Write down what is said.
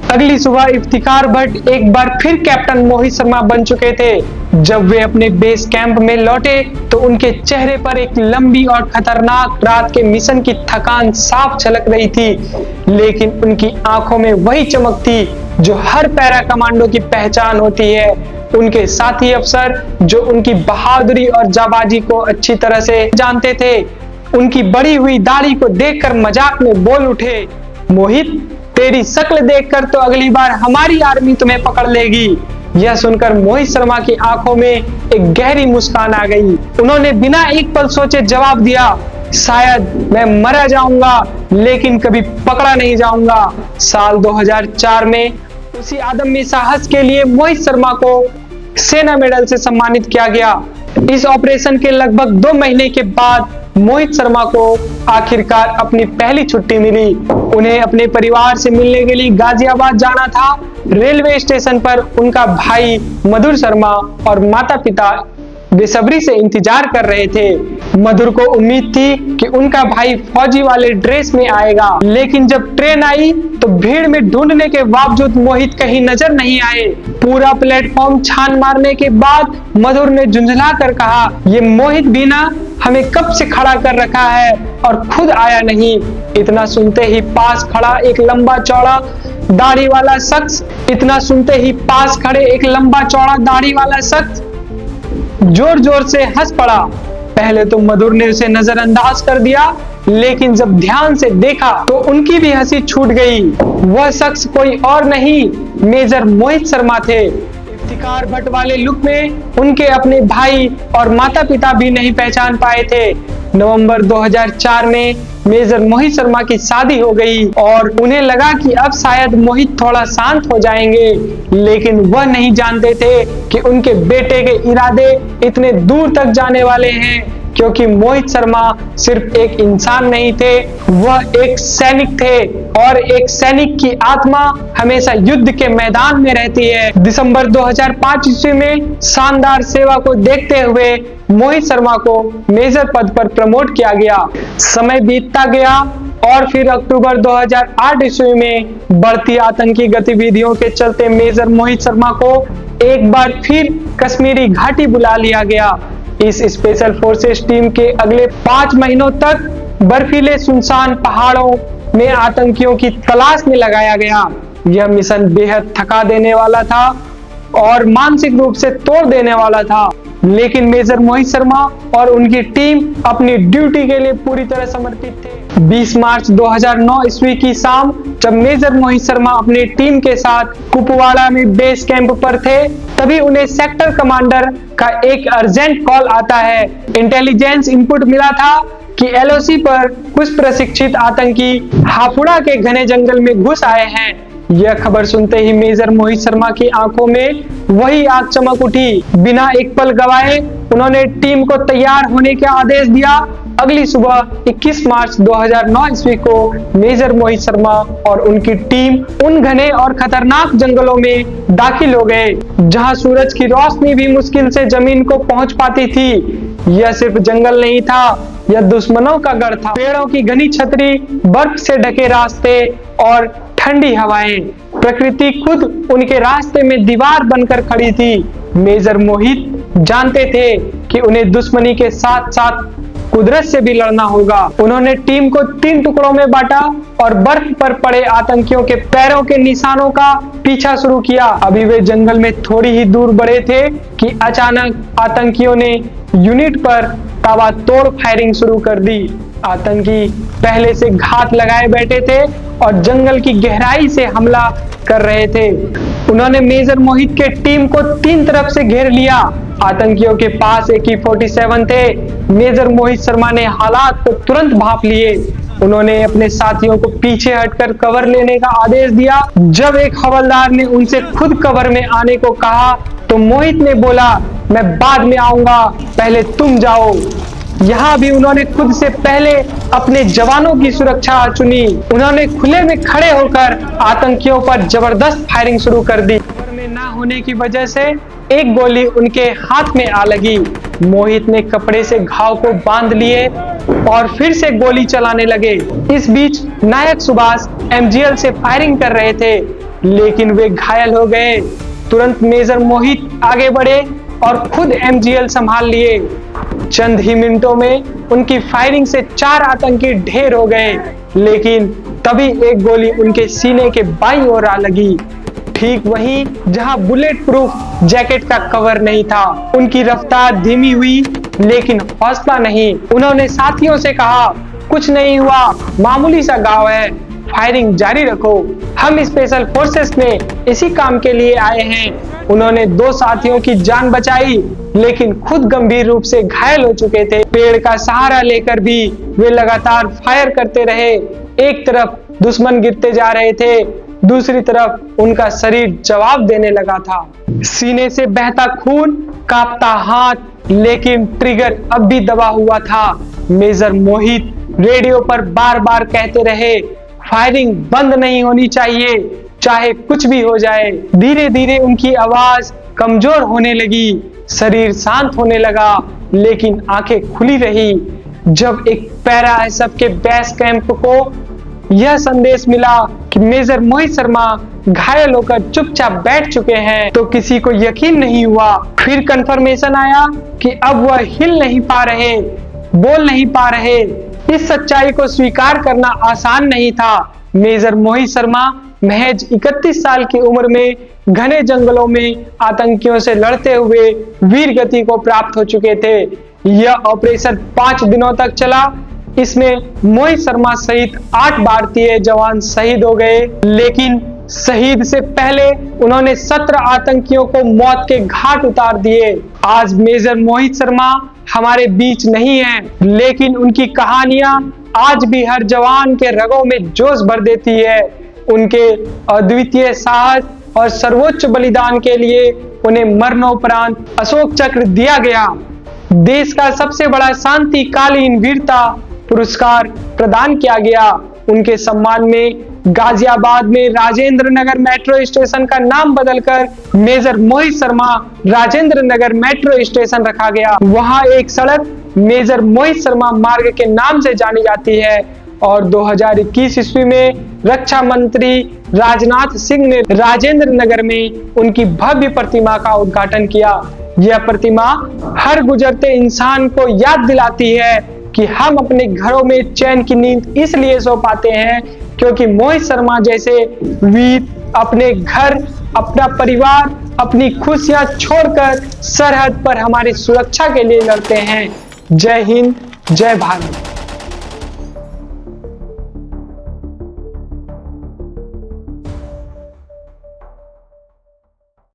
अगली सुबह इफ्तिकार भट्ट एक बार फिर कैप्टन मोहित शर्मा बन चुके थे। जब वे अपने बेस कैंप में लौटे तो उनके चेहरे पर एक लंबी और खतरनाक रात के मिशन की थकान साफ झलक रही थी, लेकिन उनकी आंखों में वही चमक थी जो हर पैरा कमांडो की पहचान होती है। उनके साथी अफसर जो उनकी बहादुरी और जाबाजी को अच्छी तरह से जानते थे, उनकी बड़ी हुई दाढ़ी को देखकर मजाक में बोल उठे, मोहित, तेरी शक्ल देखकर तो अगली बार हमारी आर्मी तुम्हें पकड़ लेगी। यह सुनकर मोहित शर्मा की आंखों में एक गहरी मुस्कान आ गई। उन्होंने बिना एक पल सोचे जवाब दिया, शायद मैं मरा जाऊंगा लेकिन कभी पकड़ा नहीं जाऊंगा। साल 2004 में उसी आदमी साहस के लिए मोहित शर्मा को सेना मेडल से सम्मानित किया गया। इस ऑपरेशन के लगभग 2 महीने के बाद मोहित शर्मा को आखिरकार अपनी पहली छुट्टी मिली। उन्हें अपने परिवार से मिलने के लिए गाजियाबाद जाना था। रेलवे स्टेशन पर उनका भाई मधुर शर्मा और माता पिता बेसब्री से इंतजार कर रहे थे। मधुर को उम्मीद थी कि उनका भाई फौजी वाले ड्रेस में आएगा, लेकिन जब ट्रेन आई तो भीड़ में ढूंढने के बावजूद मोहित कहीं नजर नहीं आए। पूरा प्लेटफॉर्म छान मारने के बाद मधुर ने झुंझला कर कहा, ये मोहित भी ना हमें कब से खड़ा कर रखा है और खुद आया नहीं। इतना सुनते ही पास खड़ा एक लंबा चौड़ा दाढ़ी वाला शख्स जोर जोर से हंस पड़ा। पहले तो मधुर ने उसे नजरअंदाज कर दिया, लेकिन जब ध्यान से देखा तो उनकी भी हंसी छूट गई। वह शख्स कोई और नहीं, मेजर मोहित शर्मा थे। इफ्तिकार भट्ट वाले लुक में उनके अपने भाई और माता पिता भी नहीं पहचान पाए थे। नवंबर 2004 में मेजर मोहित शर्मा की शादी हो गई और उन्हें लगा कि अब शायद मोहित थोड़ा शांत हो जाएंगे, लेकिन वह नहीं जानते थे कि उनके बेटे के इरादे इतने दूर तक जाने वाले हैं, क्योंकि मोहित शर्मा सिर्फ एक इंसान नहीं थे, वह एक सैनिक थे और एक सैनिक की आत्मा हमेशा युद्ध के मैदान में रहती है। दिसंबर 2005 ईस्वी में शानदार सेवा को देखते हुए मोहित शर्मा को मेजर पद पर प्रमोट किया गया। समय बीतता गया और फिर अक्टूबर 2008 ईस्वी में बढ़ती आतंकी गतिविधियों के चलते मेजर मोहित शर्मा को एक बार फिर कश्मीरी घाटी बुला लिया गया। इस स्पेशल फोर्सेस टीम के अगले 5 महीनों तक बर्फीले सुनसान पहाड़ों में आतंकियों की तलाश में लगाया गया। यह मिशन बेहद थका देने वाला था और मानसिक रूप से तोड़ देने वाला था, लेकिन मेजर मोहित शर्मा और उनकी टीम अपनी ड्यूटी के लिए पूरी तरह समर्पित थे। 20 मार्च 2009 ईस्वी की शाम जब मेजर मोहित शर्मा अपनी टीम के साथ कुपवाड़ा में बेस कैंप पर थे, तभी उन्हें सेक्टर कमांडर का एक अर्जेंट कॉल आता है। इंटेलिजेंस इनपुट मिला था कि एलओसी पर कुछ प्रशिक्षित आतंकी हापुड़ा के घने जंगल में घुस आए हैं। यह खबर सुनते ही मेजर मोहित शर्मा की आंखों में वही आग चमक उठी। बिना एक पल गवाए उन्होंने टीम को तैयार होने का आदेश दिया। अगली सुबह 21 मार्च 2009 ईस्वी को मेजर मोहित शर्मा और उनकी टीम उन घने और खतरनाक जंगलों में दाखिल हो गए, जहां सूरज की रोशनी भी मुश्किल से जमीन को पहुंच पाती थी। यह सिर्फ जंगल नहीं था, यह दुश्मनों का गढ़ था। पेड़ों की घनी छतरी, बर्फ से ढके रास्ते और ठंडी हवाएं, प्रकृति खुद उनके रास्ते में दीवार बनकर खड़ी थी। मेजर मोहित जानते थे कि उन्हें दुश्मनी के साथ साथ कुदरत से भी लड़ना होगा। उन्होंने टीम को 3 टुकड़ों में बांटा और बर्फ पर पड़े आतंकियों के पैरों के निशानों का पीछा शुरू किया। अभी वे जंगल में थोड़ी ही दूर बढ़े थे कि अचानक आतंकियों ने यूनिट पर ताबड़तोड़ फायरिंग शुरू कर दी। आतंकी पहले से घात लगाए बैठे थे और जंगल की गहराई से हमला कर रहे थे। उन्होंने मेजर मोहित के टीम को 3 तरफ से घेर लिया। आतंकियों के पास AK-47 थे। मेजर मोहित शर्मा ने हालात को तुरंत भांप लिए। उन्होंने अपने साथियों को पीछे हटकर कवर लेने का आदेश दिया। जब एक हवलदार ने उनसे खुद कवर में आने को कहा तो मोहित ने बोला, मैं बाद में आऊंगा, पहले तुम जाओ। यहाँ भी उन्होंने खुद से पहले अपने जवानों की सुरक्षा चुनी। उन्होंने खुले में खड़े होकर आतंकियों पर जबरदस्त फायरिंग शुरू कर दी। कवर में ना होने की वजह से एक गोली उनके हाथ में आ लगी। मोहित ने कपड़े से घाव को बांध लिए और फिर से गोली चलाने लगे। इस बीच नायक सुभाष MGL से फायरिंग कर रहे थे। लेकिन वे घायल हो गए। तुरंत मेजर मोहित आगे बढ़े और खुद एमजीएल संभाल लिए। चंद ही मिनटों में उनकी फायरिंग से 4 आतंकी ढेर हो गए, लेकिन तभी एक गोली उनके सीने के बाईं ओर आ लगी, ठीक वहीं जहां बुलेट प्रूफ जैकेट का कवर नहीं था। उनकी रफ्तार धीमी हुई, लेकिन हौसला नहीं। उन्होंने साथियों से कहा, कुछ नहीं हुआ, मामूली सा घाव है, फायरिंग जारी रखो, हम स्पेशल फोर्सेस में इसी काम के लिए आए हैं। उन्होंने 2 साथियों की जान बचाई, लेकिन खुद गंभीर रूप से घायल हो चुके थे। पेड़ का सहारा लेकर भी वे लगातार फायर करते रहे। एक तरफ दुश्मन गिरते जा रहे थे, दूसरी तरफ उनका शरीर जवाब देने लगा था। सीने से बहता खून, कांपता हाथ, लेकिन ट्रिगर अब भी दबा हुआ था। मेजर मोहित रेडियो पर बार बार कहते रहे, फायरिंग बंद नहीं होनी चाहिए, चाहे कुछ भी हो जाए। धीरे धीरे उनकी आवाज कमजोर होने लगी, शरीर शांत होने लगा, लेकिन आंखें खुली रही। जब एक पैरा एसएफ के बेस कैंप को यह संदेश मिला कि मेजर मोहित शर्मा घायल होकर चुपचाप बैठ चुके हैं, तो किसी को यकीन नहीं हुआ। फिर कंफर्मेशन आया कि अब वह हिल नहीं पा रहे, बोल नहीं पा रहे। इस सच्चाई को स्वीकार करना आसान नहीं था। मेजर मोहित शर्मा महज 31 साल की उम्र में घने जंगलों में आतंकियों से लड़ते हुए वीर गति को प्राप्त हो चुके थे। यह ऑपरेशन 5 दिनों तक चला। इसमें मोहित शर्मा सहित 8 भारतीय जवान शहीद हो गए, लेकिन शहीद से पहले उन्होंने 17 आतंकियों को मौत के घाट उतार दिए। आज मेजर मोहित शर्मा हमारे बीच नहीं है, लेकिन उनकी कहानियां आज भी हर जवान के रगों में जोश भर देती है। उनके अद्वितीय साहस और सर्वोच्च बलिदान के लिए उन्हें मरणोपरांत अशोक चक्र दिया गया। देश का सबसे बड़ा शांतिकालीन वीरता पुरस्कार प्रदान किया गया। उनके सम्मान में गाजियाबाद में राजेंद्र नगर मेट्रो स्टेशन का नाम बदलकर major Mohit Sharma Rajendra Nagar metro station रखा गया। वहां एक सड़क मेजर मोहित शर्मा मार्ग के नाम से जानी जाती है। और 2021 ईस्वी में रक्षा मंत्री राजनाथ सिंह ने राजेंद्र नगर में उनकी भव्य प्रतिमा का उद्घाटन किया। यह प्रतिमा हर गुजरते इंसान को याद दिलाती है कि हम अपने घरों में चैन की नींद इसलिए सो पाते हैं क्योंकि मोहित शर्मा जैसे वीर अपने घर, अपना परिवार, अपनी खुशियां छोड़कर सरहद पर हमारी सुरक्षा के लिए लड़ते हैं। जय हिंद, जय भारत।